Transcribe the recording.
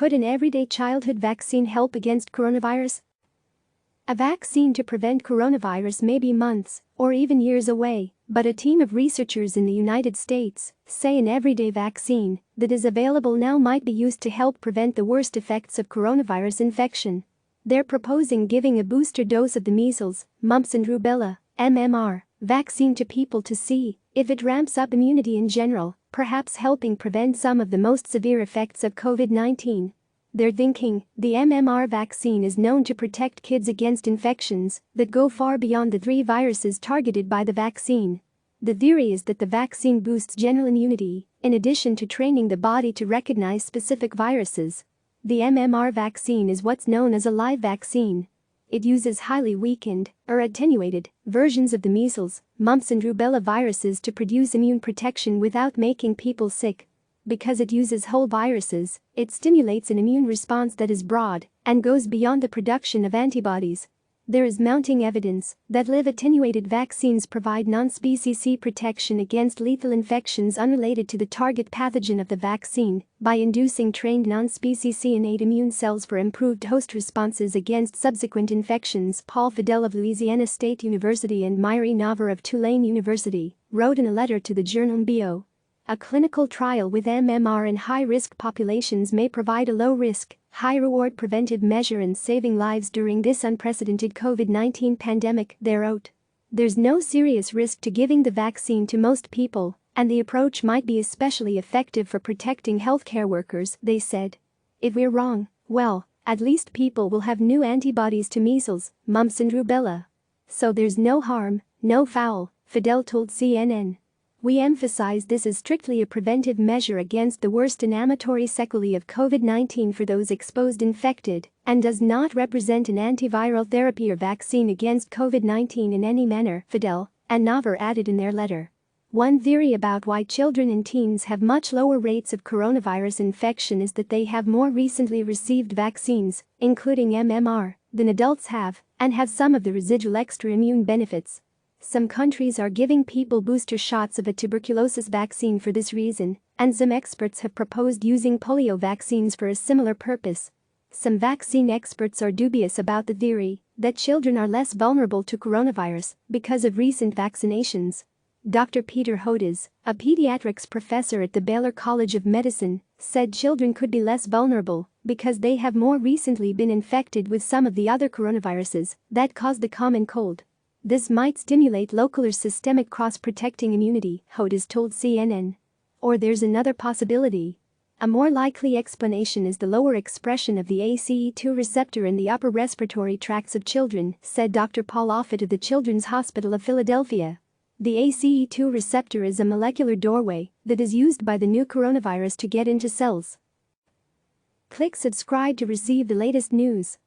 Could an everyday childhood vaccine help against coronavirus? A vaccine to prevent coronavirus may be months or even years away, but a team of researchers in the United States say an everyday vaccine that is available now might be used to help prevent the worst effects of coronavirus infection. They're proposing giving a booster dose of the measles, mumps and rubella (MMR) vaccine to people to see if it ramps up immunity in general, perhaps helping prevent some of the most severe effects of COVID-19. They're thinking the MMR vaccine is known to protect kids against infections that go far beyond the 3 viruses targeted by the vaccine. The theory is that the vaccine boosts general immunity, in addition to training the body to recognize specific viruses. The MMR vaccine is what's known as a live vaccine. It uses highly weakened, or attenuated, versions of the measles, mumps and rubella viruses to produce immune protection without making people sick. Because it uses whole viruses, it stimulates an immune response that is broad and goes beyond the production of antibodies. There is mounting evidence that live attenuated vaccines provide non-species protection against lethal infections unrelated to the target pathogen of the vaccine by inducing trained non-species innate immune cells for improved host responses against subsequent infections. Paul Fidel of Louisiana State University and Myri Navar of Tulane University wrote in a letter to the journal Bio. A clinical trial with MMR in high-risk populations may provide a low-risk, high-reward preventive measure in saving lives during this unprecedented COVID-19 pandemic, they wrote. There's no serious risk to giving the vaccine to most people, and the approach might be especially effective for protecting healthcare workers, they said. If we're wrong, well, at least people will have new antibodies to measles, mumps and rubella. So there's no harm, no foul, Fidel told CNN. We emphasize this as strictly a preventive measure against the worst inflammatory sequelae of COVID-19 for those exposed infected, and does not represent an antiviral therapy or vaccine against COVID-19 in any manner, Fidel and Navar added in their letter. One theory about why children and teens have much lower rates of coronavirus infection is that they have more recently received vaccines, including MMR, than adults have, and have some of the residual extra immune benefits. Some countries are giving people booster shots of a tuberculosis vaccine for this reason, and some experts have proposed using polio vaccines for a similar purpose. Some vaccine experts are dubious about the theory that children are less vulnerable to coronavirus because of recent vaccinations. Dr. Peter Hodes, a pediatrics professor at the Baylor College of Medicine, said children could be less vulnerable because they have more recently been infected with some of the other coronaviruses that cause the common cold. This might stimulate local or systemic cross-protecting immunity, Hodes told CNN. Or there's another possibility. A more likely explanation is the lower expression of the ACE2 receptor in the upper respiratory tracts of children, said Dr. Paul Offit of the Children's Hospital of Philadelphia. The ACE2 receptor is a molecular doorway that is used by the new coronavirus to get into cells. Click subscribe to receive the latest news.